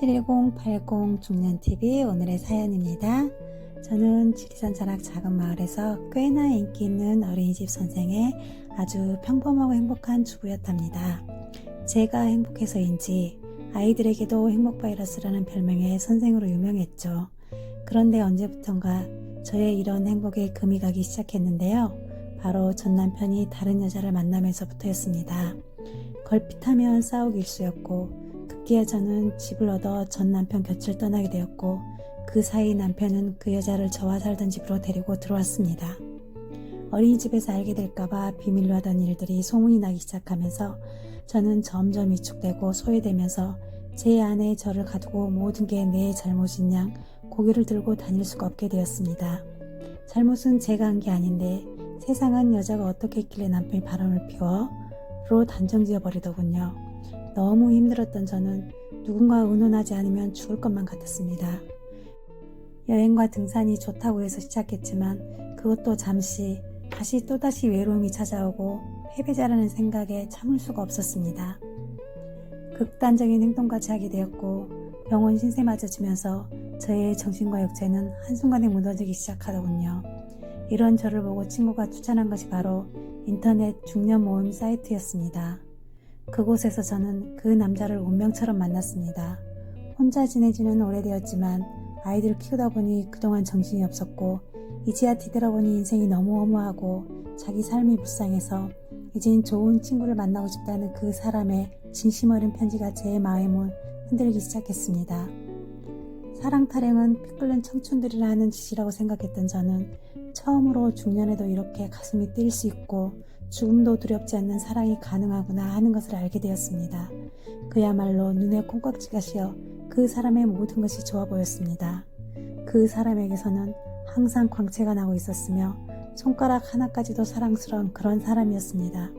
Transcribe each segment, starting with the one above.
71080 중년TV 오늘의 사연입니다. 저는 지리산 자락 작은 마을에서 꽤나 인기 있는 어린이집 선생의 아주 평범하고 행복한 주부였답니다. 제가 행복해서인지 아이들에게도 행복바이러스라는 별명의 선생으로 유명했죠. 그런데 언제부턴가 저의 이런 행복에 금이 가기 시작했는데요. 바로 전 남편이 다른 여자를 만나면서부터였습니다. 걸핏하면 싸우기 일쑤였고 급기야 저는 집을 얻어 전 남편 곁을 떠나게 되었고 그 사이 남편은 그 여자를 저와 살던 집으로 데리고 들어왔습니다. 어린이집에서 알게 될까봐 비밀로 하던 일들이 소문이 나기 시작하면서 저는 점점 위축되고 소외되면서 제 안에 저를 가두고 모든 게 내 잘못인 양 고개를 들고 다닐 수가 없게 되었습니다. 잘못은 제가 한 게 아닌데 세상은 여자가 어떻게 했길래 남편이 바람을 피워? 로 단정지어 버리더군요. 너무 힘들었던 저는 누군가 의논하지 않으면 죽을 것만 같았습니다. 여행과 등산이 좋다고 해서 시작했지만 그것도 잠시 다시 또다시 외로움이 찾아오고 패배자라는 생각에 참을 수가 없었습니다. 극단적인 행동까지 하게 되었고 병원 신세 맞아지면서 저의 정신과 육체는 한순간에 무너지기 시작하더군요. 이런 저를 보고 친구가 추천한 것이 바로 인터넷 중년 모임 사이트였습니다. 그곳에서 저는 그 남자를 운명처럼 만났습니다. 혼자 지내지는 오래되었지만 아이들을 키우다 보니 그동안 정신이 없었고 이제야 뒤돌아보니 인생이 너무 허무하고 자기 삶이 불쌍해서 이젠 좋은 친구를 만나고 싶다는 그 사람의 진심 어린 편지가 제 마음을 흔들기 시작했습니다. 사랑 타령은 피 끓는 청춘들이라 하는 짓이라고 생각했던 저는 처음으로 중년에도 이렇게 가슴이 뛸 수 있고 죽음도 두렵지 않는 사랑이 가능하구나 하는 것을 알게 되었습니다. 그야말로 눈에 콩깍지가 씌어 그 사람의 모든 것이 좋아 보였습니다. 그 사람에게서는 항상 광채가 나고 있었으며 손가락 하나까지도 사랑스러운 그런 사람이었습니다.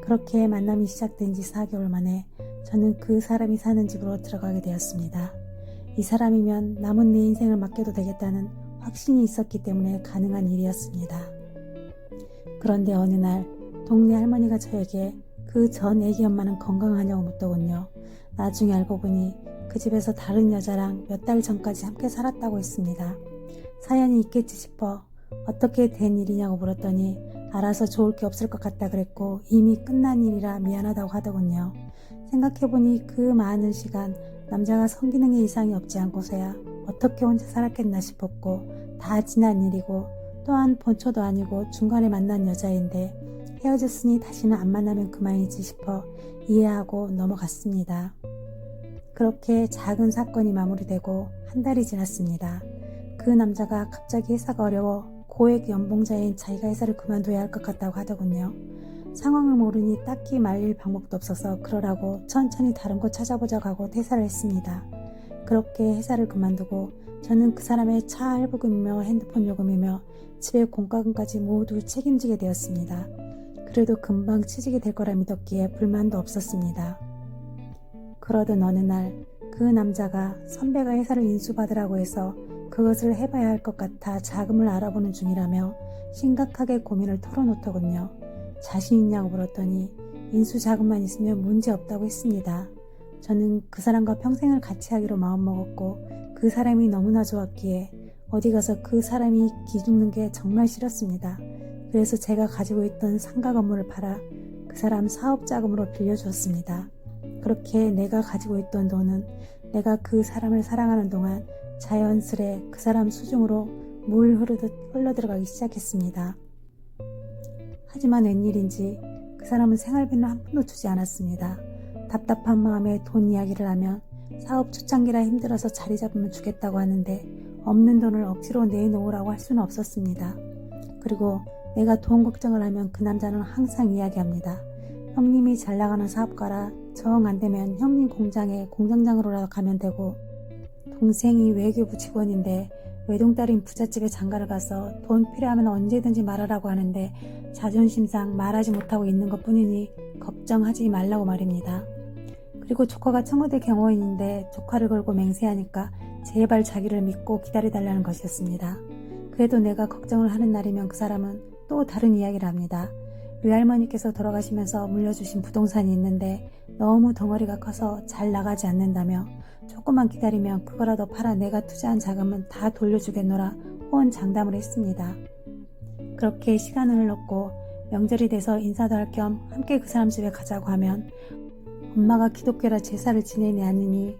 그렇게 만남이 시작된 지 4개월 만에 저는 그 사람이 사는 집으로 들어가게 되었습니다. 이 사람이면 남은 내 인생을 맡겨도 되겠다는 확신이 있었기 때문에 가능한 일이었습니다. 그런데 어느 날 동네 할머니가 저에게 그 전 애기 엄마는 건강하냐고 묻더군요. 나중에 알고 보니 그 집에서 다른 여자랑 몇 달 전까지 함께 살았다고 했습니다. 사연이 있겠지 싶어 어떻게 된 일이냐고 물었더니 알아서 좋을 게 없을 것 같다 그랬고 이미 끝난 일이라 미안하다고 하더군요. 생각해보니 그 많은 시간 남자가 성기능에 이상이 없지 않고서야 어떻게 혼자 살았겠나 싶었고 다 지난 일이고 또한 본초도 아니고 중간에 만난 여자인데 헤어졌으니 다시는 안 만나면 그만이지 싶어 이해하고 넘어갔습니다. 그렇게 작은 사건이 마무리되고 한 달이 지났습니다. 그 남자가 갑자기 회사가 어려워 고액 연봉자인 자기가 회사를 그만둬야 할 것 같다고 하더군요. 상황을 모르니 딱히 말릴 방법도 없어서 그러라고 천천히 다른 곳 찾아보자고 하고 퇴사를 했습니다. 그렇게 회사를 그만두고 저는 그 사람의 차 할부금이며 핸드폰 요금이며 집의 공과금까지 모두 책임지게 되었습니다. 그래도 금방 취직이 될 거라 믿었기에 불만도 없었습니다. 그러던 어느 날 그 남자가 선배가 회사를 인수받으라고 해서 그것을 해봐야 할 것 같아 자금을 알아보는 중이라며 심각하게 고민을 털어놓더군요. 자신 있냐고 물었더니 인수 자금만 있으면 문제 없다고 했습니다. 저는 그 사람과 평생을 같이 하기로 마음먹었고 그 사람이 너무나 좋았기에 어디 가서 그 사람이 기죽는 게 정말 싫었습니다. 그래서 제가 가지고 있던 상가 건물을 팔아 그 사람 사업 자금으로 빌려주었습니다. 그렇게 내가 가지고 있던 돈은 내가 그 사람을 사랑하는 동안 자연스레 그 사람 수중으로 물 흐르듯 흘러들어가기 시작했습니다. 하지만 웬일인지 그 사람은 생활비는 한 푼도 주지 않았습니다. 답답한 마음에 돈 이야기를 하면 사업 초창기라 힘들어서 자리 잡으면 주겠다고 하는데 없는 돈을 억지로 내놓으라고 할 수는 없었습니다. 그리고 내가 돈 걱정을 하면 그 남자는 항상 이야기합니다. 형님이 잘 나가는 사업가라 정 안되면 형님 공장에 공장장으로라도 가면 되고 동생이 외교부 직원인데 외동딸인 부잣집에 장가를 가서 돈 필요하면 언제든지 말하라고 하는데 자존심상 말하지 못하고 있는 것 뿐이니 걱정하지 말라고 말입니다. 그리고 조카가 청와대 경호인인데 조카를 걸고 맹세하니까 제발 자기를 믿고 기다려달라는 것이었습니다. 그래도 내가 걱정을 하는 날이면 그 사람은 또 다른 이야기를 합니다. 외할머니께서 돌아가시면서 물려주신 부동산이 있는데 너무 덩어리가 커서 잘 나가지 않는다며 조금만 기다리면 그거라도 팔아 내가 투자한 자금은 다 돌려주겠노라 호언장담을 했습니다. 그렇게 시간을 흘렀고 명절이 돼서 인사도 할 겸 함께 그 사람 집에 가자고 하면 엄마가 기독교라 제사를 지내니 아니니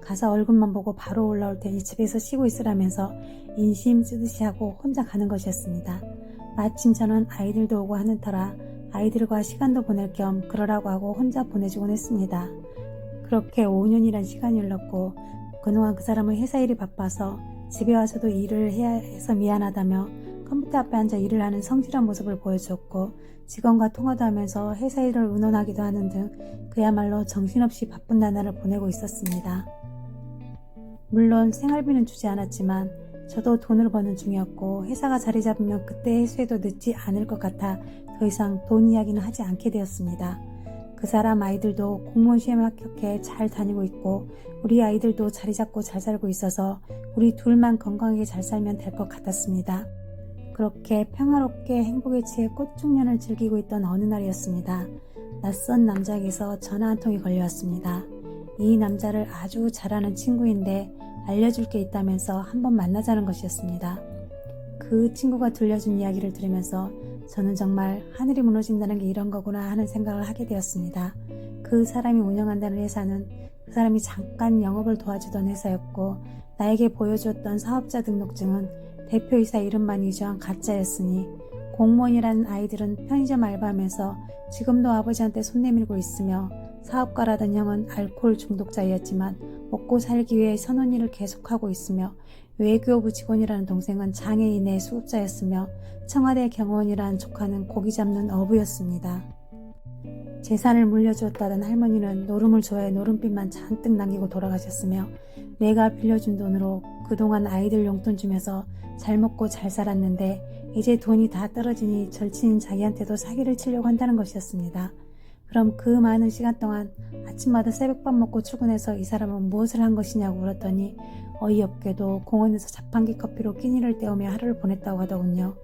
가서 얼굴만 보고 바로 올라올 테니 집에서 쉬고 있으라면서 인심 쓰듯이 하고 혼자 가는 것이었습니다. 마침 저는 아이들도 오고 하는 터라 아이들과 시간도 보낼 겸 그러라고 하고 혼자 보내주곤 했습니다. 그렇게 5년이란 시간이 흘렀고 그동안 그 사람은 회사 일이 바빠서 집에 와서도 일을 해야 해서 미안하다며 컴퓨터 앞에 앉아 일을 하는 성실한 모습을 보여주었고 직원과 통화도 하면서 회사 일을 의논하기도 하는 등 그야말로 정신없이 바쁜 나날을 보내고 있었습니다. 물론 생활비는 주지 않았지만 저도 돈을 버는 중이었고 회사가 자리 잡으면 그때 회수해도 늦지 않을 것 같아 더 이상 돈 이야기는 하지 않게 되었습니다. 그 사람 아이들도 공무원 시험에 합격해 잘 다니고 있고 우리 아이들도 자리 잡고 잘 살고 있어서 우리 둘만 건강하게 잘 살면 될 것 같았습니다. 그렇게 평화롭게 행복에 취해 꽃중년을 즐기고 있던 어느 날이었습니다. 낯선 남자에게서 전화 한 통이 걸려왔습니다. 이 남자를 아주 잘 아는 친구인데 알려줄 게 있다면서 한번 만나자는 것이었습니다. 그 친구가 들려준 이야기를 들으면서 저는 정말 하늘이 무너진다는 게 이런 거구나 하는 생각을 하게 되었습니다. 그 사람이 운영한다는 회사는 그 사람이 잠깐 영업을 도와주던 회사였고 나에게 보여주었던 사업자 등록증은 대표이사 이름만 위조한 가짜였으니 공무원이라는 아이들은 편의점 알바하면서 지금도 아버지한테 손 내밀고 있으며 사업가라던 형은 알코올 중독자였지만 먹고 살기 위해 선원일을 계속하고 있으며 외교부 직원이라는 동생은 장애인의 수급자였으며 청와대 경호원이라는 조카는 고기 잡는 어부였습니다. 재산을 물려주었다던 할머니는 노름을 좋아해 노름빚만 잔뜩 남기고 돌아가셨으며 내가 빌려준 돈으로 그동안 아이들 용돈 주면서 잘 먹고 잘 살았는데 이제 돈이 다 떨어지니 절친인 자기한테도 사기를 치려고 한다는 것이었습니다. 그럼 그 많은 시간 동안 아침마다 새벽밥 먹고 출근해서 이 사람은 무엇을 한 것이냐고 물었더니 어이없게도 공원에서 자판기 커피로 끼니를 때우며 하루를 보냈다고 하더군요.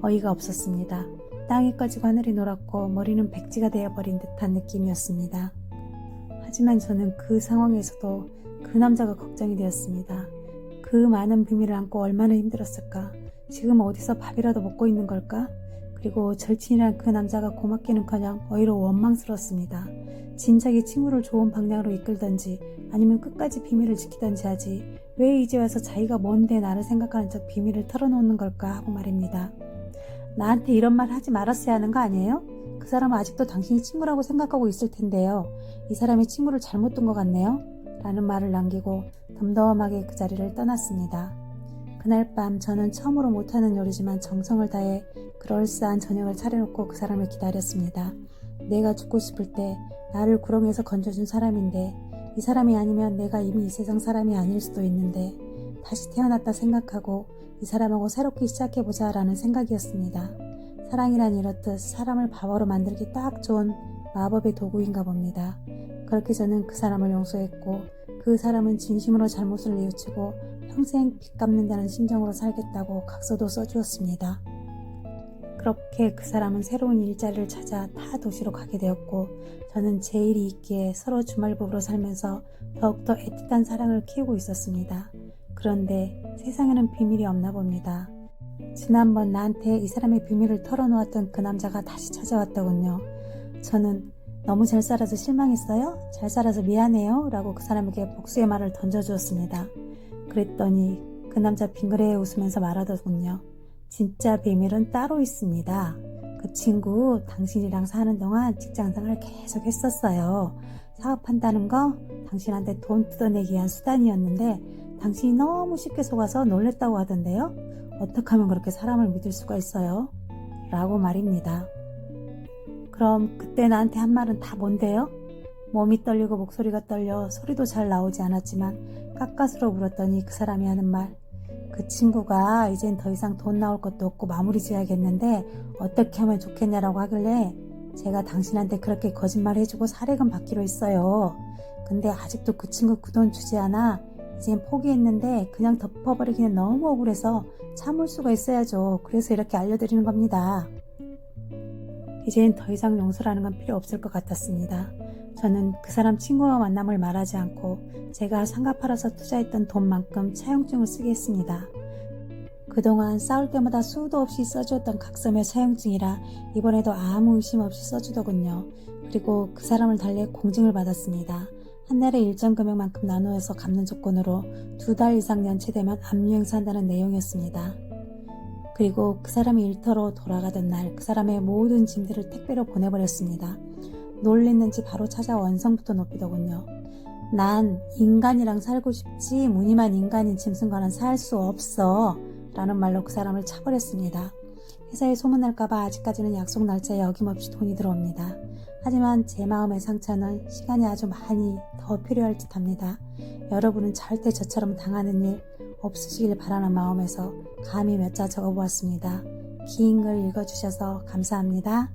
어이가 없었습니다. 땅이 꺼지고 하늘이 노랗고 머리는 백지가 되어버린 듯한 느낌이었습니다. 하지만 저는 그 상황에서도 그 남자가 걱정이 되었습니다. 그 많은 비밀을 안고 얼마나 힘들었을까? 지금 어디서 밥이라도 먹고 있는 걸까? 그리고 절친이란 그 남자가 고맙기는커녕 오히려 원망스러웠습니다. 진작에 친구를 좋은 방향으로 이끌던지 아니면 끝까지 비밀을 지키던지 하지 왜 이제 와서 자기가 뭔데 나를 생각하는 척 비밀을 털어놓는 걸까 하고 말입니다. 나한테 이런 말 하지 말았어야 하는 거 아니에요? 그 사람은 아직도 당신이 친구라고 생각하고 있을 텐데요. 이 사람이 친구를 잘못 둔 것 같네요. 라는 말을 남기고 덤덤하게 그 자리를 떠났습니다. 그날 밤 저는 처음으로 못하는 요리지만 정성을 다해 그럴싸한 저녁을 차려놓고 그 사람을 기다렸습니다. 내가 죽고 싶을 때 나를 구렁에서 건져준 사람인데 이 사람이 아니면 내가 이미 이 세상 사람이 아닐 수도 있는데 다시 태어났다 생각하고 이 사람하고 새롭게 시작해보자 라는 생각이었습니다. 사랑이란 이렇듯 사람을 바보로 만들기 딱 좋은 마법의 도구인가 봅니다. 그렇게 저는 그 사람을 용서했고 그 사람은 진심으로 잘못을 뉘우치고 평생 빚 갚는다는 심정으로 살겠다고 각서도 써주었습니다. 그렇게 그 사람은 새로운 일자리를 찾아 타 도시로 가게 되었고 저는 제 일이 있기에 서로 주말부부로 살면서 더욱더 애틋한 사랑을 키우고 있었습니다. 그런데 세상에는 비밀이 없나 봅니다. 지난번 나한테 이 사람의 비밀을 털어놓았던 그 남자가 다시 찾아왔더군요. 저는 너무 잘 살아서 실망했어요? 잘 살아서 미안해요? 라고 그 사람에게 복수의 말을 던져주었습니다. 그랬더니 그 남자 빙그레 웃으면서 말하더군요. 진짜 비밀은 따로 있습니다. 그 친구 당신이랑 사는 동안 직장생활을 계속 했었어요. 사업한다는 거 당신한테 돈 뜯어내기 위한 수단이었는데 당신이 너무 쉽게 속아서 놀랬다고 하던데요. 어떻게 하면 그렇게 사람을 믿을 수가 있어요? 라고 말입니다. 그럼 그때 나한테 한 말은 다 뭔데요? 몸이 떨리고 목소리가 떨려 소리도 잘 나오지 않았지만 깎아스로 물었더니 그 사람이 하는 말, 그 친구가 이젠 더 이상 돈 나올 것도 없고 마무리 지어야겠는데 어떻게 하면 좋겠냐라고 하길래 제가 당신한테 그렇게 거짓말 해주고 사례금 받기로 했어요. 근데 아직도 그 친구 그 돈 주지 않아. 이젠 포기했는데 그냥 덮어버리기는 너무 억울해서 참을 수가 있어야죠. 그래서 이렇게 알려드리는 겁니다. 이젠 더 이상 용서라는 건 필요 없을 것 같았습니다. 저는 그 사람 친구와 만남을 말하지 않고 제가 상가 팔아서 투자했던 돈만큼 차용증을 쓰게 했습니다. 그동안 싸울 때마다 수도 없이 써주었던 각서의 사용증이라 이번에도 아무 의심 없이 써주더군요. 그리고 그 사람을 달래 공증을 받았습니다. 한 달에 일정 금액만큼 나누어서 갚는 조건으로 2달 이상 연체되면 압류 행사한다는 내용이었습니다. 그리고 그 사람이 일터로 돌아가던 날 그 사람의 모든 짐들을 택배로 보내버렸습니다. 놀랬는지 바로 찾아 원성부터 높이더군요. 난 인간이랑 살고 싶지 무늬만 인간인 짐승과는 살 수 없어 라는 말로 그 사람을 차버렸습니다. 회사에 소문날까봐 아직까지는 약속 날짜에 어김없이 돈이 들어옵니다. 하지만 제 마음의 상처는 시간이 아주 많이 더 필요할 듯 합니다. 여러분은 절대 저처럼 당하는 일 없으시길 바라는 마음에서 감히 몇 자 적어보았습니다. 긴 글 읽어주셔서 감사합니다.